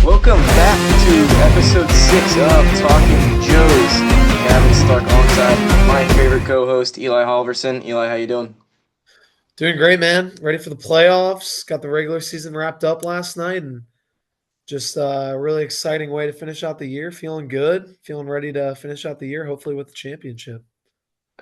Welcome back to episode 6 of Talkin Joes. Gavin Stark alongside my favorite co-host, Eli Halverson. Eli, how you doing? Doing great, man. Ready for the playoffs. Got the regular season wrapped up last night and just a really exciting way to finish out the year. Feeling good. Feeling ready to finish out the year, hopefully with the championship.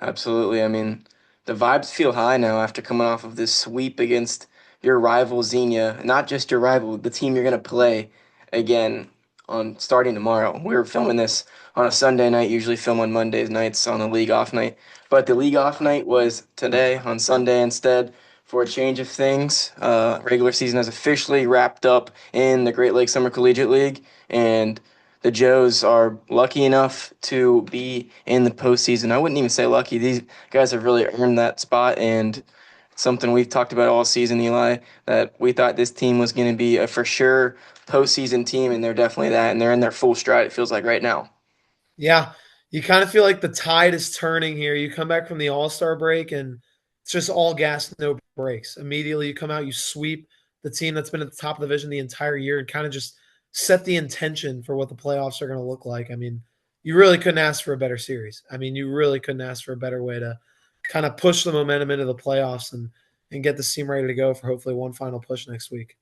Absolutely. I mean, the vibes feel high now after coming off of this sweep against your rival Xenia. Not just your rival, the team you're going to play again on starting tomorrow. We're filming this on a Sunday night, usually film on Mondays nights on a league off night. But the league off night was today on Sunday instead for a change of things. Regular season has officially wrapped up in the Great Lakes Summer Collegiate League, and the Joes are lucky enough to be in the postseason. I wouldn't even say lucky. These guys have really earned that spot, and it's something we've talked about all season, Eli, that we thought this team was going to be a for sure postseason team, and they're definitely that, and they're in their full stride, it feels like right now. Yeah, you kind of feel like the tide is turning here. You come back from the All-Star break and it's just all gas, no brakes. Immediately you come out, you sweep the team that's been at the top of the division the entire year and kind of just set the intention for what the playoffs are going to look like. I mean, you really couldn't ask for a better series. I mean, you really couldn't ask for a better way to kind of push the momentum into the playoffs and get the team ready to go for hopefully one final push next week.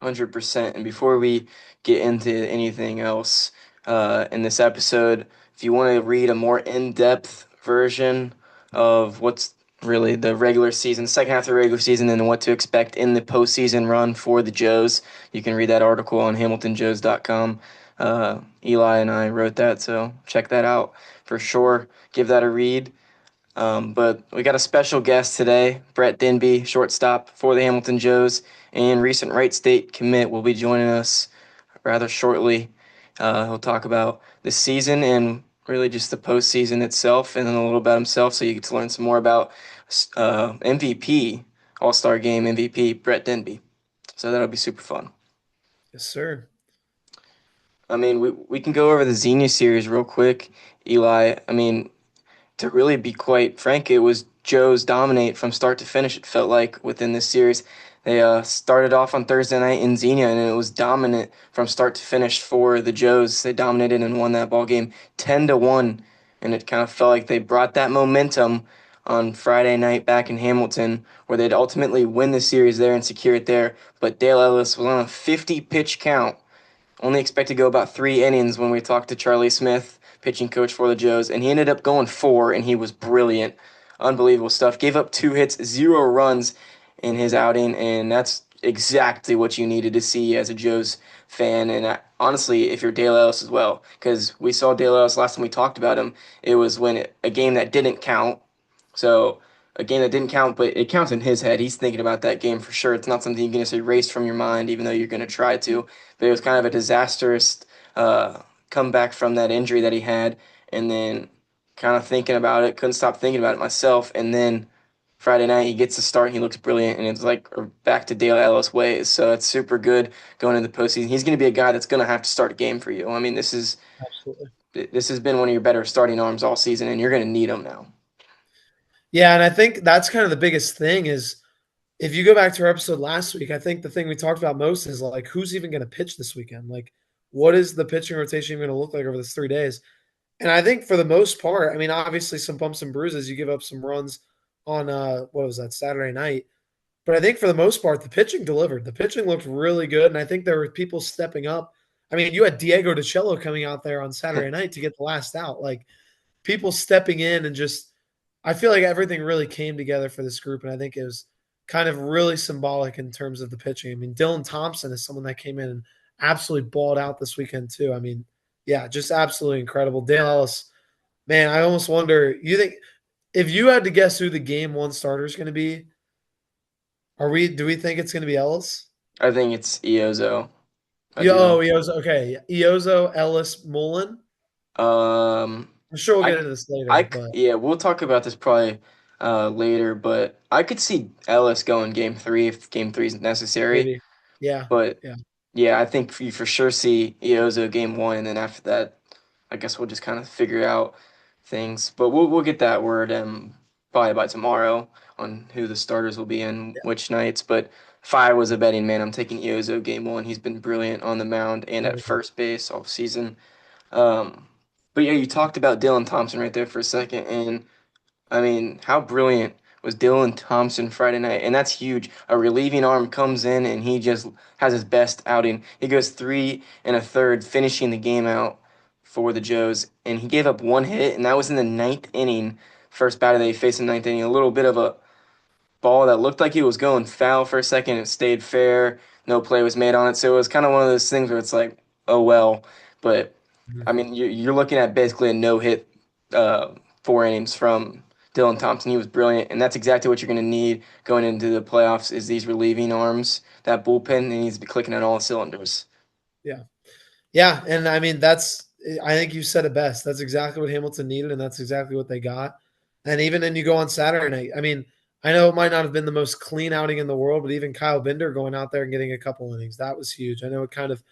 100%. And before we get into anything else in this episode, if you want to read a more in-depth version of what's really the regular season, second half of the regular season, and what to expect in the postseason run for the Joes, you can read that article on HamiltonJoes.com. Eli and I wrote that, so check that out for sure. Give that a read. But we got a special guest today, Brett Denby, shortstop for the Hamilton Joes, and recent Wright State commit will be joining us rather shortly. He'll talk about the season and really just the postseason itself, and then a little about himself, so you get to learn some more about MVP, All Star Game MVP, Brett Denby. So that'll be super fun. Yes, sir. I mean, we can go over the Xenia series real quick, Eli. I mean, to really be quite frank, it was Joe's dominate from start to finish. It felt like within this series, they started off on Thursday night in Xenia, and it was dominant from start to finish for the Joes. They dominated and won that ball game 10-1, and it kind of felt like they brought that momentum on Friday night back in Hamilton, where they'd ultimately win the series there and secure it there. But Dale Ellis was on a 50 pitch count, only expect to go about 3 innings when we talked to Charlie Smith, pitching coach for the Joes, and he ended up going four, and he was brilliant. Unbelievable stuff. Gave up 2 hits, 0 runs in his outing, and that's exactly what you needed to see as a Joes fan. And honestly, if you're Dale Ellis as well, because we saw Dale Ellis last time we talked about him, it was when a game that didn't count. So a game that didn't count, but it counts in his head. He's thinking about that game for sure. It's not something you can just erase from your mind, even though you're going to try to. But it was kind of a disastrous comeback from that injury that he had, and then kind of thinking about it, couldn't stop thinking about it myself. And then Friday night he gets to start, and he looks brilliant, and it's like back to Dale Ellis ways. So it's super good going into the postseason. He's going to be a guy that's going to have to start a game for you. I mean, Absolutely. this has been one of your better starting arms all season, and you're going to need him now. Yeah, and I think that's kind of the biggest thing is if you go back to our episode last week, I think the thing we talked about most is like who's even going to pitch this weekend? Like, what is the pitching rotation even going to look like over this 3 days? And I think for the most part, I mean, obviously some bumps and bruises. You give up some runs on what was that Saturday night, but I think for the most part, the pitching delivered. The pitching looked really good, and I think there were people stepping up. I mean, you had Diego DiCello coming out there on Saturday night to get the last out. Like people stepping in and just, I feel like everything really came together for this group, and I think it was kind of really symbolic in terms of the pitching. I mean, Dylan Thompson is someone that came in and absolutely balled out this weekend too. I mean, yeah, just absolutely incredible. Dale Ellis, man, I almost wonder. You think if you had to guess who the game one starter is going to be, are we? Do we think it's going to be Ellis? I think it's Iozo. I Yo, do. Iozo. Okay, Iozo, Ellis, Mullen. Um, I'm sure we'll I, get into this later, but yeah, we'll talk about this probably later, but I could see Ellis going game three if game three is necessary. maybe, yeah, But yeah. yeah, I think you for sure see Iozo game one, and then after that, I guess we'll just kind of figure out things. But we'll get that word probably by tomorrow on who the starters will be in which nights. But if I was a betting man, I'm taking Iozo game one. He's been brilliant on the mound and at first base all season. Um, but yeah, you talked about Dylan Thompson right there for a second, and I mean, how brilliant was Dylan Thompson Friday night? And that's huge. A relieving arm comes in and he just has his best outing. He goes three and a third, finishing the game out for the Joes. And he gave up one hit, and that was in the ninth inning. First batter they faced in the ninth inning. A little bit of a ball that looked like he was going foul for a second. It stayed fair. No play was made on it. So it was kind of one of those things where it's like, oh well. But I Mhm. mean, you're looking at basically a no hit, 4 innings from Dylan Thompson. He was brilliant, and that's exactly what you're going to need going into the playoffs. Is these relieving arms? That bullpen needs to be clicking at all cylinders. Yeah. Yeah, and I mean I think you said it best. That's exactly what Hamilton needed, and that's exactly what they got. And even then you go on Saturday night. I mean, I know it might not have been the most clean outing in the world, but even Kyle Binder going out there and getting a couple innings, that was huge. I know it kind of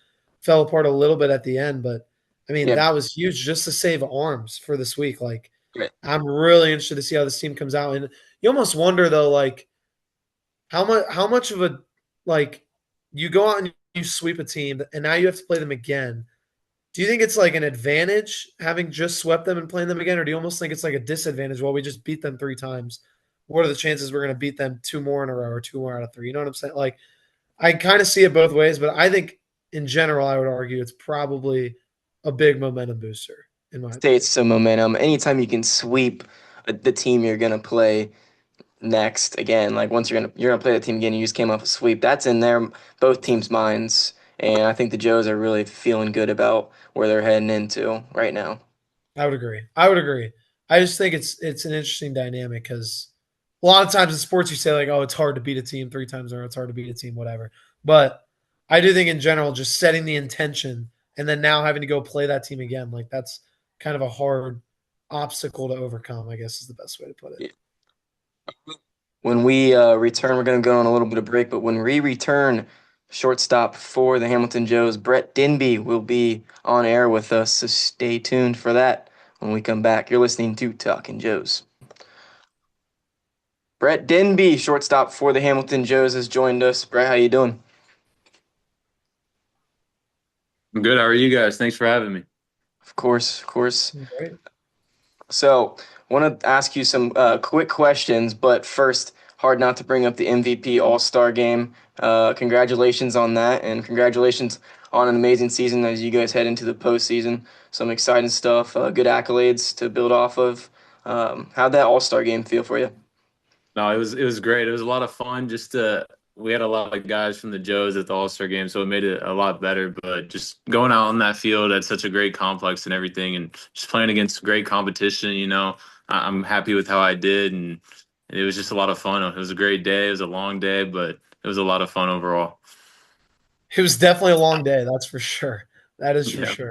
fell apart a little bit at the end, but I mean, Yeah, that was huge just to save arms for this week. Like, great. I'm really interested to see how this team comes out. And you almost wonder though, like, how much of a like you go out and you sweep a team and now you have to play them again. Do you think it's like an advantage having just swept them and playing them again, or do you almost think it's like a disadvantage? Well, we just beat them 3 times. What are the chances we're going to beat them two more in a row or two more out of three? You know what I'm saying? Like, I kind of see it both ways, but I think in general, I would argue it's probably a big momentum booster, in my opinion. States some momentum. Anytime you can sweep the team you're gonna play next again, like once you're gonna play the team again, you just came off a sweep. That's in their both teams' minds, and I think the Joes are really feeling good about where they're heading into right now. I would agree. I would agree. I just think it's an interesting dynamic because a lot of times in sports you say like, oh, it's hard to beat a team 3 times in a row. It's hard to beat a team, whatever. But I do think in general, just setting the intention and then now having to go play that team again, like that's kind of a hard obstacle to overcome. I guess is the best way to put it. When we return, we're going to go on a little bit of break, but when we return, shortstop for the Hamilton Joes, Brett Denby will be on air with us, so stay tuned for that when we come back. You're listening to Talkin Joes. Brett Denby, shortstop for the Hamilton Joes, has joined us. Brett, how you doing? I'm good. How are you guys? Thanks for having me. Of course, of course. Right. So, want to ask you some quick questions, but first, hard not to bring up the MVP All-Star game. Congratulations on that, and congratulations on an amazing season as you guys head into the postseason. Some exciting stuff, good accolades to build off of. How'd that All-Star game feel for you? No, it was great. It was a lot of fun. We had a lot of guys from the Joes at the All-Star game, so it made it a lot better. But just going out on that field at such a great complex and everything, and just playing against great competition, I'm happy with how I did, and it was just a lot of fun. It was a great day. It was a long day, but it was a lot of fun overall. It was definitely a long day, that's for sure. That is for Yeah, sure.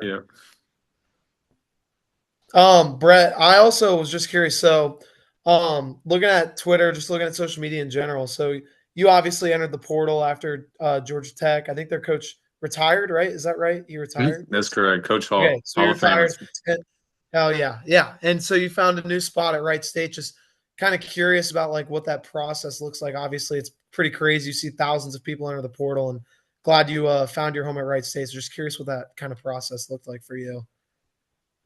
yeah. Brett, I also was just curious. So, looking at Twitter, just looking at social media in general. So, you obviously entered the portal after Georgia Tech. I think their coach retired, right? Is that right? He retired. That's correct. Coach Okay, Hall, so Hall you of Famer. retired. And, oh yeah, yeah. And so you found a new spot at Wright State. Just kind of curious about like what that process looks like. Obviously, it's pretty crazy. You see thousands of people enter the portal, and glad you found your home at Wright State. So just curious what that kind of process looked like for you.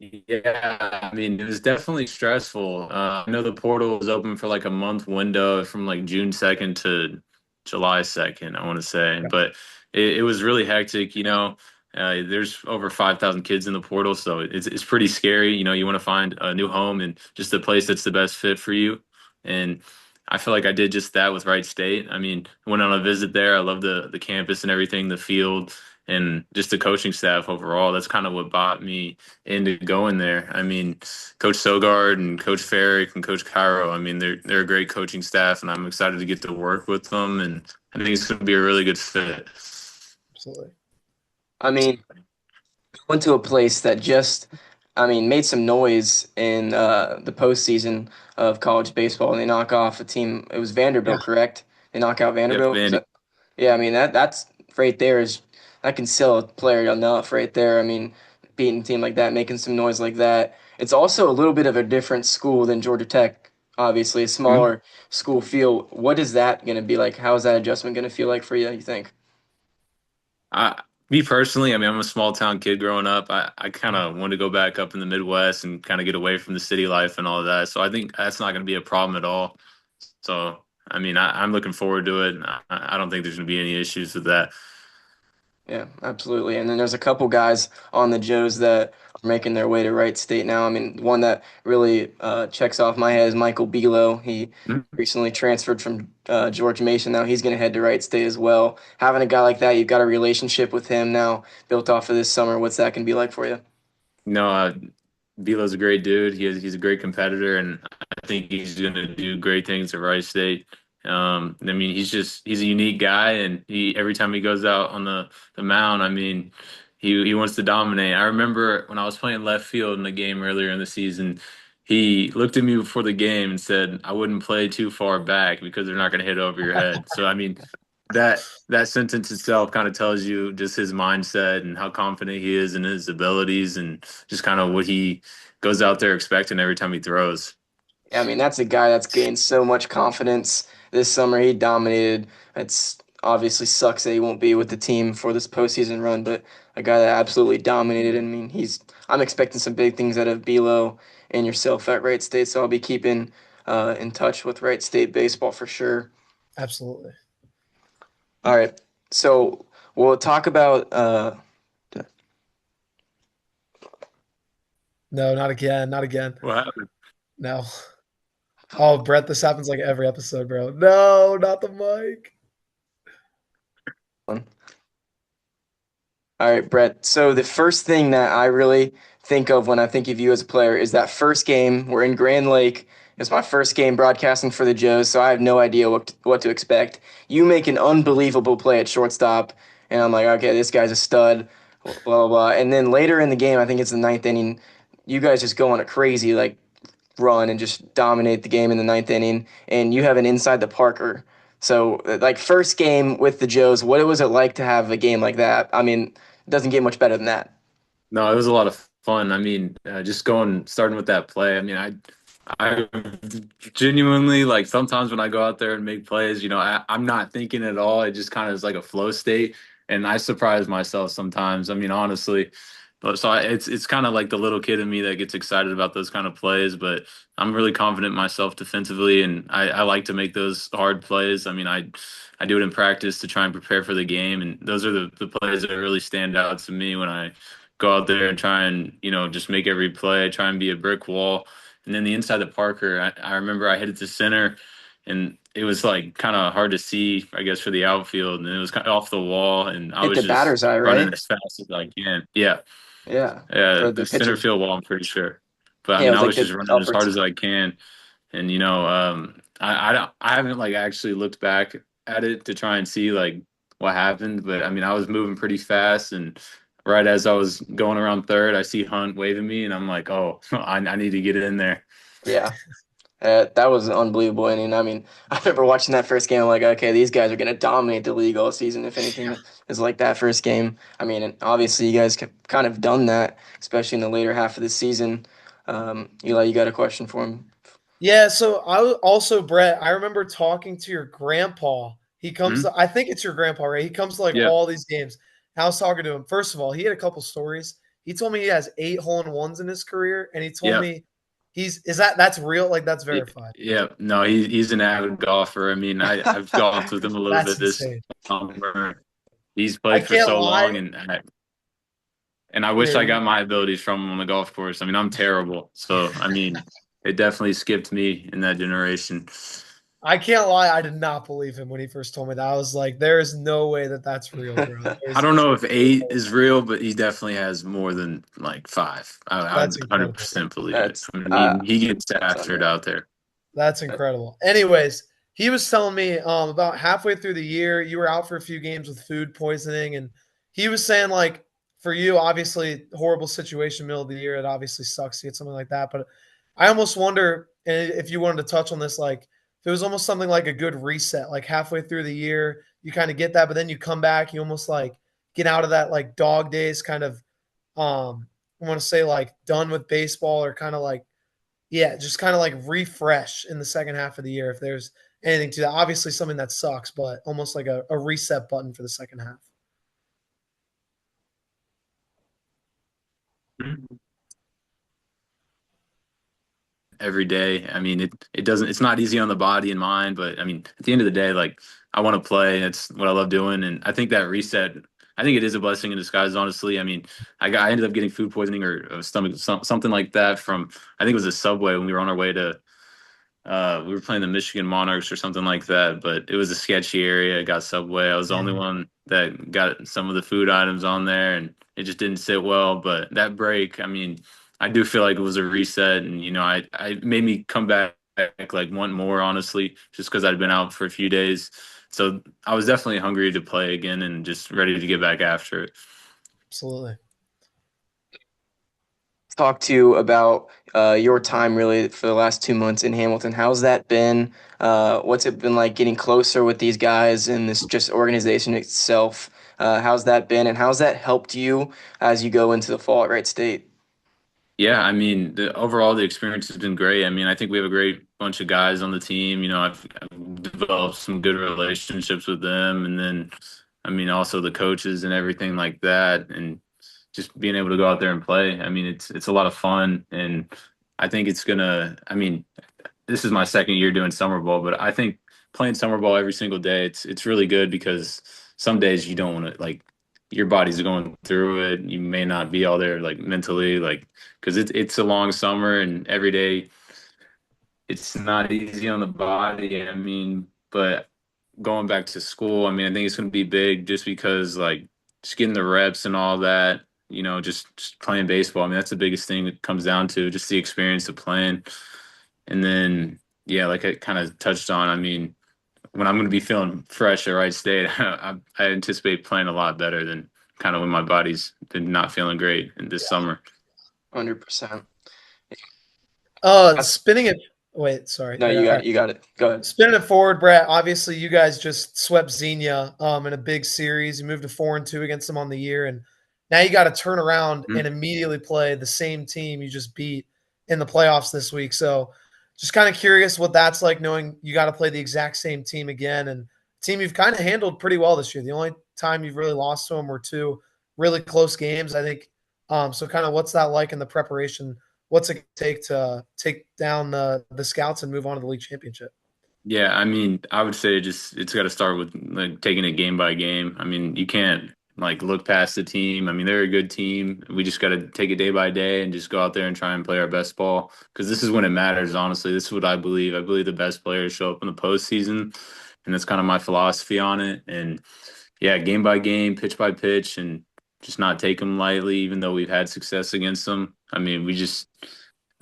Yeah, I mean, it was definitely stressful. I know the portal was open for like a month window from like June 2nd to July 2nd, I want to say. But it was really hectic, there's over 5,000 kids in the portal, so it's pretty scary. You want to find a new home and just a place that's the best fit for you. And I feel like I did just that with Wright State. I mean, went on a visit there. I love the campus and everything, the field, and just the coaching staff overall. That's kind of what bought me into going there. I mean, Coach Sogard and Coach Ferrick and Coach Cairo. I mean, they're a great coaching staff, and I'm excited to get to work with them. And I think it's going to be a really good fit. Absolutely. I mean, went to a place that just, I mean, made some noise in the postseason of college baseball. They knock off a team. It was Yeah. Vanderbilt, correct? They knock out Yep, Vanderbilt. Was Vandy. that? Yeah, I mean that's right there is that can sell a player enough right there. I mean, beating a team like that, making some noise like that. It's also a little bit of a different school than Georgia Tech obviously a smaller school feel. What is that going to be like? How is that adjustment going to feel like for you, you think? I, Me personally, I mean, I'm a small town kid growing up. I kind of want to go back up in the Midwest and kind of get away from the city life and all of that. So I think that's not going to be a problem at all. So, I mean, I'm looking forward to it. I don't think there's going to be any issues with that. Yeah, absolutely. And then there's a couple guys on the Joes that are making their way to Wright State now. I mean, one that really checks off my head is Michael Belo. He Mhm. recently transferred from George Mason. Now he's going to head to Wright State as well. Having a guy like that, you've got a relationship with him now built off of this summer. What's that going to be like for you? No, Belo's a great dude. He's a great competitor, and I think he's going to do great things at Wright State. I mean, he's a unique guy, and he every time he goes out on the mound, I mean, he wants to dominate. I remember when I was playing left field in the game earlier in the season, he looked at me before the game and said, "I wouldn't play too far back because they're not going to hit over your head." So I mean, that sentence itself kind of tells you just his mindset and how confident he is in his abilities and just kind of what he goes out there expecting every time he throws. I mean, that's a guy that's gained so much confidence this summer. He dominated. It's obviously sucks that he won't be with the team for this postseason run, but a guy that absolutely dominated. I mean, I'm expecting some big things out of Belo and yourself at Wright State, so I'll be keeping in touch with Wright State baseball for sure. Absolutely. All right, so we'll talk about. No, not again. Not again. What happened? No. Oh, Brett, this happens like every episode, bro. No, not the mic. All right, Brett. So the first thing that I really think of when I think of you as a player is that first game. We're in Grand Lake. It's my first game broadcasting for the Joes, so I have no idea what to expect. You make an unbelievable play at shortstop, and I'm like, okay, this guy's a stud. Blah blah blah. And then later in the game, I think it's the ninth inning. You guys just go on a crazy run and just dominate the game in the ninth inning, and you have an inside the Parker. So, like first game with the Joes, what was it like to have a game like that? I mean, it doesn't get much better than that. No, it was a lot of fun. I mean, just starting with that play. I mean, I genuinely like sometimes when I go out there and make plays, I'm not thinking at all. It just kind of is like a flow state, and I surprise myself sometimes. I mean, honestly, but it's kind of like the little kid in me that gets excited about those kind of plays. But I'm really confident in myself defensively, and I like to make those hard plays. I mean, I do it in practice to try and prepare for the game, and those are the plays that really stand out to me when I go out there and try and just make every play, try and be a brick wall. And then the inside the Parker, I remember I hit it to center, and it was like kind of hard to see, I guess, for the outfield, and it was kind of off the wall, and I Hit was the just batter's eye, running right? as fast as I can. Yeah, Yeah, yeah, for the the center pitcher. field wall, I'm pretty sure. But I Yeah, it mean, was I like was just the running as upper. hard as I can, and I haven't like actually looked back at it to try and see like what happened, but I mean, I was moving pretty fast, and right as I was going around third, I see Hunt waving me, and I'm like, oh, I need to get in there. Yeah, that was an unbelievable inning. I mean, I remember watching that first game. I'm like, okay, these guys are going to dominate the league all season. If anything is like that first game, I mean, and obviously you guys have kind of done that, especially in the later half of the season. Eli, you got a question for him? Yeah, so I was also Brett. I remember talking to your grandpa. He comes Hmm. to, I think it's your grandpa, right? He comes to like Yeah, all these games. I was talking to him. First of all, he had a couple stories. He told me he has 8 hole-in-ones in his career, and he told yeah, me that's real? Like that's verified. yeah. No, he's an avid golfer. I mean, I've golfed with him a little That's bit this insane. summer. He's I played for can't so lie. long, and I wish I Here, got my abilities from him on the golf course. I mean, I'm terrible. So, I mean, it definitely skipped me in that generation. I can't lie. I did not believe him when he first told me that. I was like, there is no way that that's real, bro. I There's don't know if eight no way. is real, but he definitely has more than like five. I That's incredible. 100% believe it. That's I mean, he gets that's after it unreal. out there. That's incredible. Anyways, he was telling me about halfway through the year, you were out for a few games with food poisoning, and he was saying like for you, obviously horrible situation, middle of the year. It obviously sucks to get something like that, but I almost wonder if you wanted to touch on this, like if it was almost something like a good reset, like halfway through the year, you kind of get that, but then you come back, you almost like get out of that like dog days kind of I want to say like done with baseball or kind of like yeah, just kind of like refresh in the second half of the year if there's anything to that. Obviously, something that sucks, but almost like a reset button for the second half. Every day. I mean, it doesn't. It's not easy on the body and mind, but I mean, at the end of the day, like I want to play. It's what I love doing, and I think that reset. I think it is a blessing in disguise. Honestly, I mean, I ended up getting food poisoning or stomach something like that from I think it was a Subway when we were on our way to we were playing the Michigan Monarchs or something like that, but it was a sketchy area. It got Subway. I was the only one that got some of the food items on there, and it just didn't sit well. But that break, I mean, I do feel like it was a reset, and I made me come back like want more, honestly, just because I'd been out for a few days. So I was definitely hungry to play again and just ready to get back after it. Absolutely. Talk to you about your time really for the last 2 months in Hamilton. How's that been? What's it been like getting closer with these guys and this just organization itself? How's that been, and how's that helped you as you go into the fall at Wright State? Yeah, I mean, overall the experience has been great. I mean, I think we have a great bunch of guys on the team. I've developed some good relationships with them, and then, I mean, also the coaches and everything like that, and just being able to go out there and play. I mean, it's a lot of fun, and I think it's gonna. I mean, this is my second year doing summer ball, but I think playing summer ball every single day, it's really good because some days you don't want to like your body's going through it. You may not be all there like mentally, like because it's a long summer and every day it's not easy on the body. I mean, but going back to school, I mean, I think it's going to be big just because like just getting the reps and all that. Just playing baseball. I mean, that's the biggest thing it comes down to, just the experience of playing. And then, yeah, like I kind of touched on, I mean, when I'm going to be feeling fresh at Wright State, I anticipate playing a lot better than kind of when my body's been not feeling great in this summer. 100%. Spinning it. Wait, sorry. No, I you got got it. You got it. Go ahead. spinning it forward, Brett. Obviously, you guys just swept Xenia in a big series. You moved to 4-2 against them on the year, and now you got to turn around and Mhm. immediately play the same team you just beat in the playoffs this week. So, just kind of curious what that's like, knowing you got to play the exact same team again, and team you've kind of handled pretty well this year. The only time you've really lost to them were two really close games, I think. So, kind of what's that like in the preparation? What's it take to take down the scouts and move on to the league championship? Yeah, I mean, I would say just it's got to start with like taking it game by game. I mean, you can't like look past the team. I mean, they're a good team. We just got to take it day by day and just go out there and try and play our best ball because this is when it matters. Honestly, this is what I believe. I believe the best players show up in the postseason, and that's kind of my philosophy on it. And yeah, game by game, pitch by pitch, and just not take them lightly, even though we've had success against them. I mean,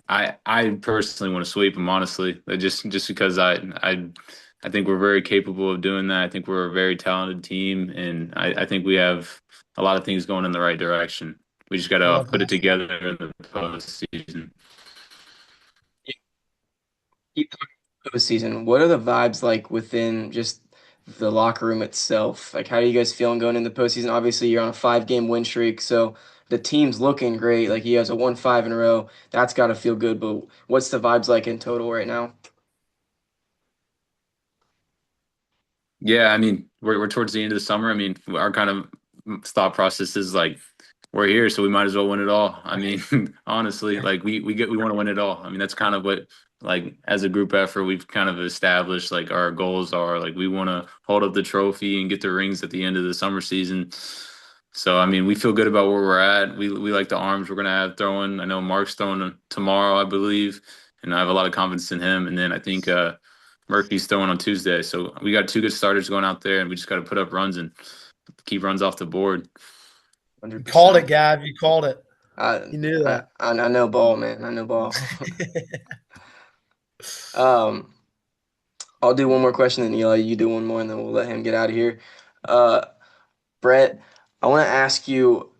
I personally want to sweep them, honestly, just because I think we're very capable of doing that. I think we're a very talented team, and I think we have a lot of things going in the right direction. We just got I to love put it that. together in the postseason. Keep talking postseason. What are the vibes like within just the locker room itself? Like, how are you guys feeling going into the postseason? Obviously, you're on a 5 game win streak, so the team's looking great. Like, you guys have won 5 in a row. That's got to feel good. But what's the vibes like in total right now? Yeah, I mean, we're towards the end of the summer. I mean, our kind of thought process is like we're here, so we might as well win it all. I mean, honestly, like we want to win it all. I mean, that's kind of what like as a group effort we've kind of established like our goals are. Like we want to hold up the trophy and get the rings at the end of the summer season. So I mean, we feel good about where we're at. We like the arms we're gonna have throwing. I know Mark's throwing tomorrow, I believe, and I have a lot of confidence in him. And then I think Murphy's throwing on Tuesday. So we got two good starters going out there, and we just got to put up runs and keep runs off the board. You called it, 100%. Gav. You called it. I, You knew I that. I know ball, man. I know ball. Um, I'll do one more question, then Eli, you do one more, and then we'll let him get out of here. Uh, Brett, I want to ask you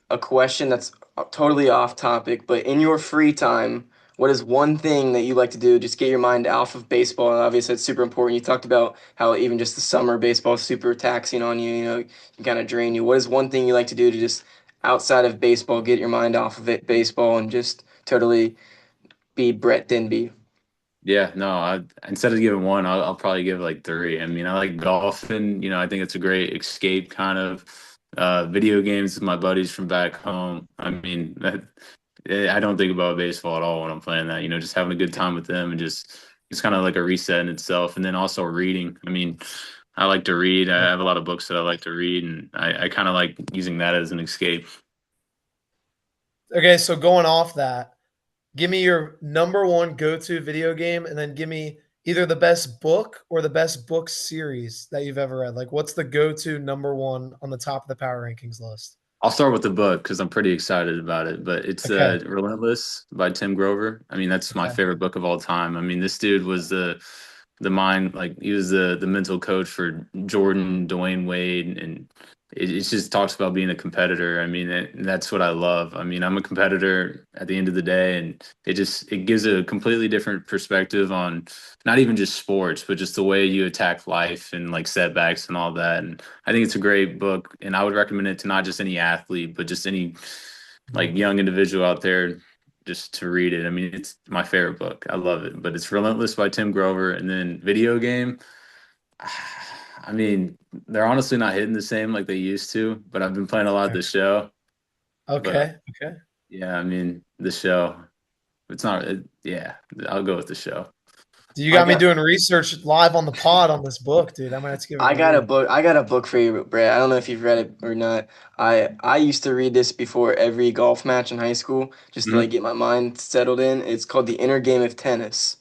a question that's totally off topic, but in your free time, what is one thing that you like to do? Just get your mind off of baseball. And obviously, it's super important. You talked about how even just the summer baseball is super taxing on you. You know, can kind of drain you. What is one thing you like to do to just outside of baseball get your mind off of it, baseball, and just totally be Brett Denby. Yeah, no, instead of giving one, I'll probably give like three. I mean, I like golfing. I think it's a great escape kind of. Video games with my buddies from back home. I mean, I don't think about baseball at all when I'm playing that. Just having a good time with them and just it's kind of like a reset in itself. And then also reading. I mean, I like to read. I have a lot of books that I like to read, and I kind of like using that as an escape. Okay, so going off that, give me your number one go-to video game, and then give me either the best book or the best book series that you've ever read. Like, what's the go-to number one on the top of the power rankings list? I'll start with the book because I'm pretty excited about it. But it's Okay. Relentless by Tim Grover. I mean, that's my Okay. favorite book of all time. I mean, this dude was the mind, like he was the mental coach for Jordan, Dwayne Wade, and it just talks about being a competitor. I mean, that's what I love. I mean, I'm a competitor at the end of the day, and it gives a completely different perspective on not even just sports, but just the way you attack life and like setbacks and all that. And I think it's a great book, and I would recommend it to not just any athlete, but just any like young individual out there just to read it. I mean, it's my favorite book. I love it. But it's Relentless by Tim Grover. And then video game. I mean, they're honestly not hitting the same like they used to, but I've been playing a lot of the show. But Okay. Okay. yeah, I mean, the show. It's not, yeah, I'll go with the show. You I got me got doing research live on the pod on this book, dude. I might have to give it a read. I got a book for you, Brett. I don't know if you've read it or not. I used to read this before every golf match in high school just to Mhm. like get my mind settled in. It's called The Inner Game of Tennis.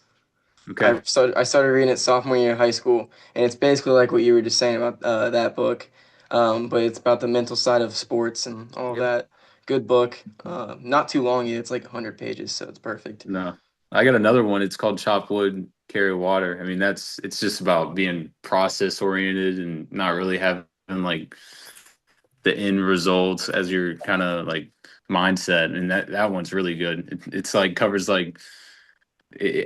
Okay. I started reading it sophomore year of high school, and it's basically like what you were just saying about that book, but it's about the mental side of sports and all of Yep. that. Good book. Not too long yet. It's like 100 pages, so it's perfect. No, I got another one. It's called Chop Wood, Carry Water. I mean, it's just about being process oriented and not really having like the end results as your kind of like mindset. And that one's really good. It's like covers like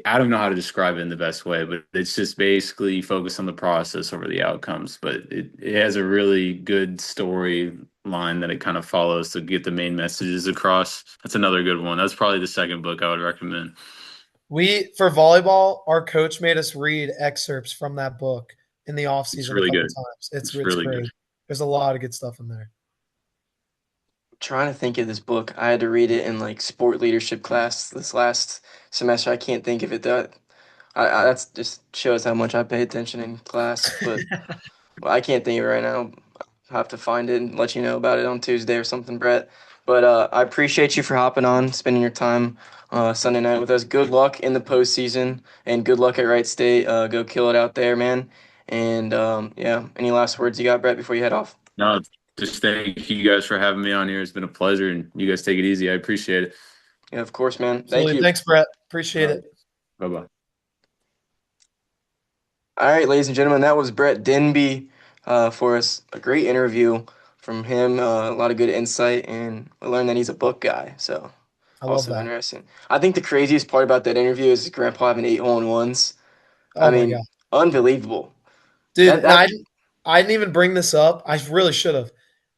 I don't know how to describe it in the best way, but it's just basically focused on the process over the outcomes. But it has a really good story line that it kind of follows to get the main messages across. That's another good one. That's probably the second book I would recommend. We for volleyball, our coach made us read excerpts from that book in the off It's season a really couple good. times. It's It's really good. great. There's a lot of good stuff in there. Trying to think of this book. I had to read it in like sport leadership class this last semester. I can't think of it. That's just shows how much I pay attention in class. But well, I can't think of it right now. I'll have to find it and let you know about it on Tuesday or something, Brett. But I appreciate you for hopping on, spending your time Sunday night with us. Good luck in the postseason and good luck at Wright State. Go kill it out there, man. And yeah, any last words you got, Brett, before you head off? No, just thank you guys for having me on here. It's been a pleasure, and you guys take it easy. I appreciate it. Yeah, of course, man. Thank Absolutely. you. Thanks, Brett. Appreciate it. Bye bye. All right, ladies and gentlemen, that was Brett Denby for us. A great interview from him. A lot of good insight, and we learned that he's a book guy. So I love also that. interesting. I think the craziest part about that interview is his grandpa having 8 hole-in-ones. I Oh my mean, god. unbelievable. Dude, That and that I didn't even bring this up. I really should have.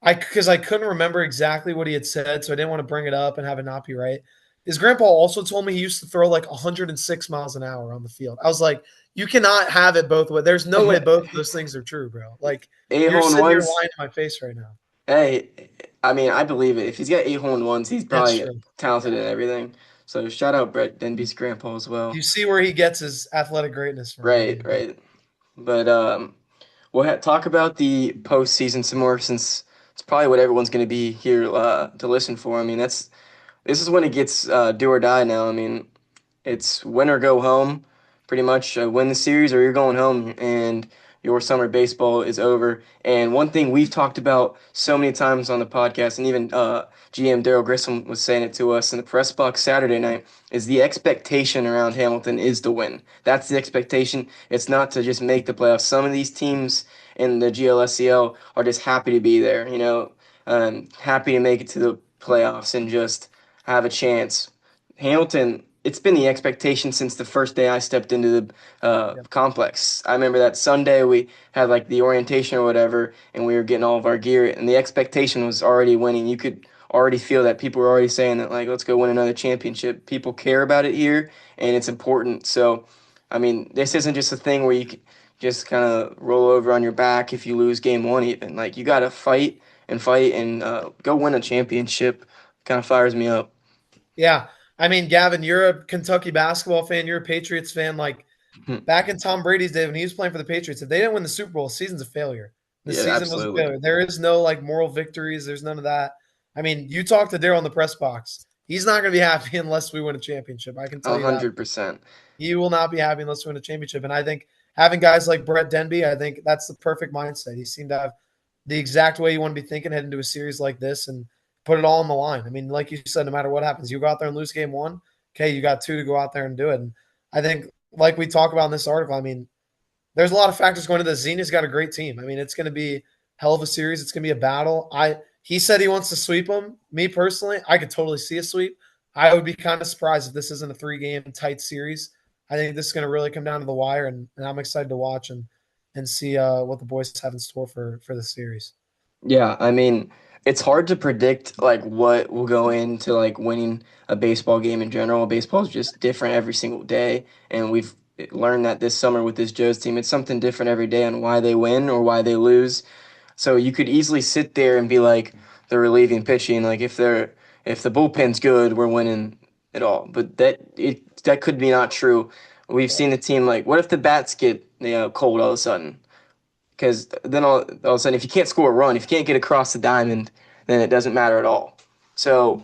Because I couldn't remember exactly what he had said, so I didn't want to bring it up and have it not be right. His grandpa also told me he used to throw like 106 miles an hour on the field. I was like, you cannot have it both ways. There's no way both of those things are true, bro. Like eight you're hole in sitting here ones. lying to my face right now. Hey, I mean, I believe it. If he's got 8 hole-in-ones, he's That's probably true. talented in everything. So shout out Brett Denby's grandpa as well. You see where he gets his athletic greatness from, Right, man. right. But we'll talk about the postseason some more since it's probably what everyone's going to be here to listen for. I mean, this is when it gets do or die now. I mean, it's win or go home, pretty much. Win the series or you're going home, and your summer baseball is over. And one thing we've talked about so many times on the podcast, and even GM Daryl Grissom was saying it to us in the press box Saturday night, is the expectation around Hamilton is to win. That's the expectation. It's not to just make the playoffs. Some of these teams in the GLSCL are just happy to be there, happy to make it to the playoffs and just have a chance. Hamilton, it's been the expectation since the first day I stepped into the Yep. complex. I remember that Sunday we had like the orientation or whatever, and we were getting all of our gear, and the expectation was already winning. You could already feel that people are already saying that, like, let's go win another championship. People care about it here, and it's important. So, I mean, this isn't just a thing where you can just kind of roll over on your back if you lose game one. Even like you got to fight and go win a championship. Kind of fires me up. Yeah. I mean, Gavin, you're a Kentucky basketball fan. You're a Patriots fan. Like back in Tom Brady's day when he was playing for the Patriots, if they didn't win the Super Bowl, the season's a failure. The Yeah, season was a absolutely. failure. There is no like moral victories. There's none of that. I mean, you talk to Daryl in the press box. He's not going to be happy unless we win a championship. I can tell A you that. hundred percent. He will not be happy unless we win a championship. And I think having guys like Brett Denby, I think that's the perfect mindset. He seemed to have the exact way you want to be thinking heading into a series like this and put it all on the line. I mean, like you said, no matter what happens, you go out there and lose game one. Okay, you got two to go out there and do it. And I think, like we talk about in this article, I mean, there's a lot of factors going into this. Xenia's got a great team. I mean, it's going to be hell of a series. It's going to be a battle. He said he wants to sweep them. Me personally, I could totally see a sweep. I would be kind of surprised if this isn't a 3-game tight series. I think this is going to really come down to the wire, and I'm excited to watch and see what the boys have in store for the series. Yeah, I mean, it's hard to predict like what will go into like winning a baseball game in general. Baseball is just different every single day, and we've learned that this summer with this Joe's team. It's something different every day on why they win or why they lose. So you could easily sit there and be like they're relieving pitching, like if the bullpen's good, we're winning it all. But that could be not true. We've seen the team like what if the bats get cold all of a sudden? Because then all of a sudden, if you can't score a run, if you can't get across the diamond, then it doesn't matter at all. So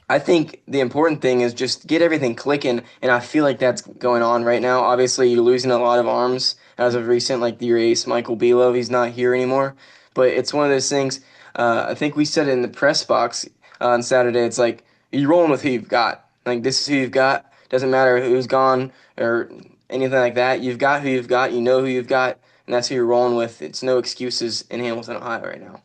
I think the important thing is just get everything clicking, and I feel like that's going on right now. Obviously, you're losing a lot of arms as of recent, like your ace, Michael Belo. He's not here anymore, but it's one of those things. I think we said it in the press box on Saturday. It's like you're rolling with who you've got. Like this is who you've got. Doesn't matter who's gone or anything like that. You've got who you've got. You know who you've got, and that's who you're rolling with. It's no excuses in Hamilton, Ohio, right now.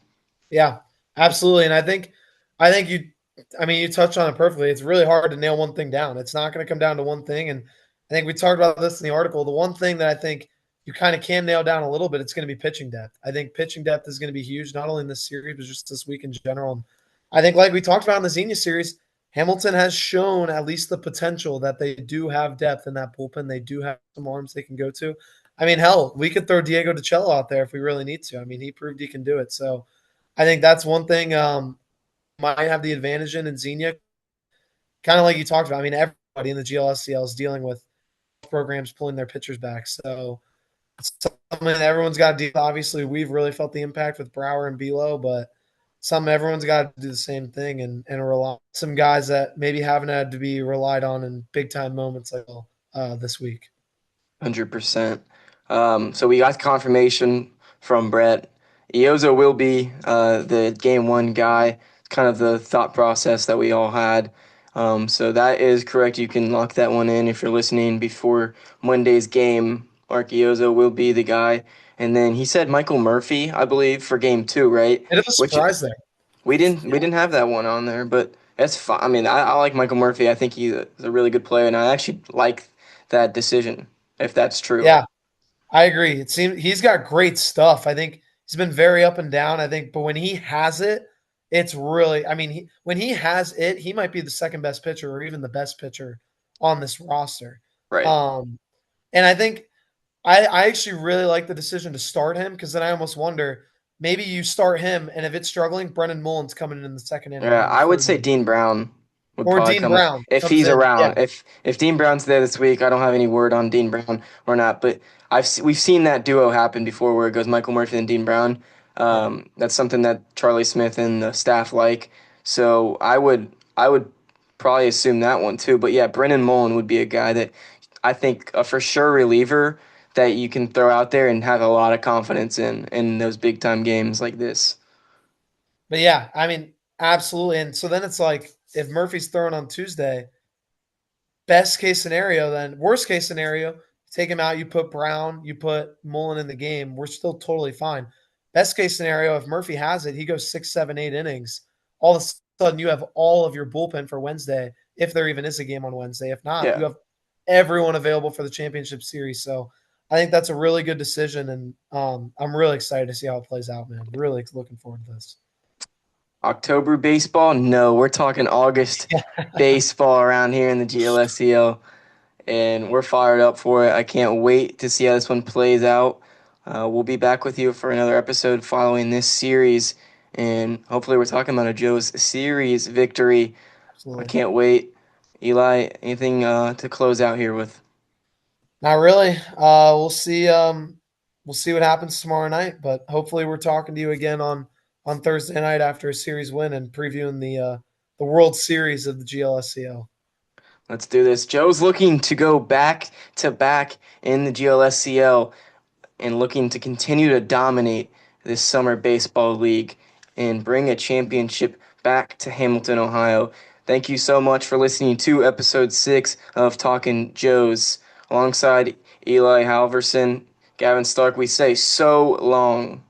Yeah, absolutely. And I think I mean, you touched on it perfectly. It's really hard to nail one thing down. It's not going to come down to one thing. And I think we talked about this in the article. The one thing that I think you kind of can nail down a little bit, it's going to be pitching depth. I think pitching depth is going to be huge, not only in this series, but just this week in general. And I think, like we talked about in the Xenia series, Hamilton has shown at least the potential that they do have depth in that bullpen. They do have some arms they can go to. I mean, hell, we could throw Diego DiCello out there if we really need to. I mean, he proved he can do it. So I think that's one thing might have the advantage in Xenia. Kind of like you talked about. I mean, everybody in the GLSCL is dealing with programs pulling their pitchers back. So it's something that everyone's got to deal with. Obviously, we've really felt the impact with Brower and Belo, but everyone's got to do the same thing and rely on some guys that maybe haven't had to be relied on in big time moments like this week. 100%. So we got confirmation from Brett. Iozo will be the game one guy. It's kind of the thought process that we all had. So that is correct. You can lock that one in if you're listening before Monday's game. Mark Iozo will be the guy. And then he said Michael Murphy, I believe, for game two, right? Bit of a Which surprise there. we didn't have that one on there, but that's fine. I mean, I like Michael Murphy. I think he's a really good player, and I actually like that decision if that's true. Yeah, I agree. It seems he's got great stuff. I think he's been very up and down. I think, but when he has it, it's really. I mean, when he has it, he might be the second best pitcher or even the best pitcher on this roster. Right. Um, and I think I actually really like the decision to start him because then I almost wonder maybe you start him, and if it's struggling, Brendan Mullen's coming in the second inning Yeah, or the I would third say inning, Dean Brown would or probably Dean come in Brown if comes he's in. Yeah, around. If Dean Brown's there this week, I don't have any word on Dean Brown or not, but we've seen that duo happen before where it goes Michael Murphy and Dean Brown. yeah. That's something that Charlie Smith and the staff like. So I would probably assume that one too. But yeah, Brennan Mullen would be a guy that I think a for sure reliever that you can throw out there and have a lot of confidence in those big time games like this. But yeah, I mean, absolutely. And so then it's like if Murphy's throwing on Tuesday, best case scenario, then worst case scenario, take him out, you put Brown, you put Mullen in the game. We're still totally fine. Best case scenario, if Murphy has it, he goes 6, 7, 8 innings. All of a sudden, you have all of your bullpen for Wednesday, if there even is a game on Wednesday. If not, you Yeah. have everyone available for the championship series. So I think that's a really good decision, and I'm really excited to see how it plays out, man. Really looking forward to this. October baseball? No, we're talking August baseball around here in the GLSCL, and we're fired up for it. I can't wait to see how this one plays out. We'll be back with you for another episode following this series, and hopefully, we're talking about a Joe's series victory. I Absolutely. can't wait. Eli, anything to close out here with? Not really. We'll see what happens tomorrow night, but hopefully we're talking to you again on Thursday night after a series win and previewing the World Series of the GLSCL. Let's do this. Joe's looking to go back to back in the GLSCL and looking to continue to dominate this summer baseball league and bring a championship back to Hamilton, Ohio. Thank you so much for listening to episode 6 of Talkin Joes. Alongside Eli Halverson, Gavin Stark, we say so long.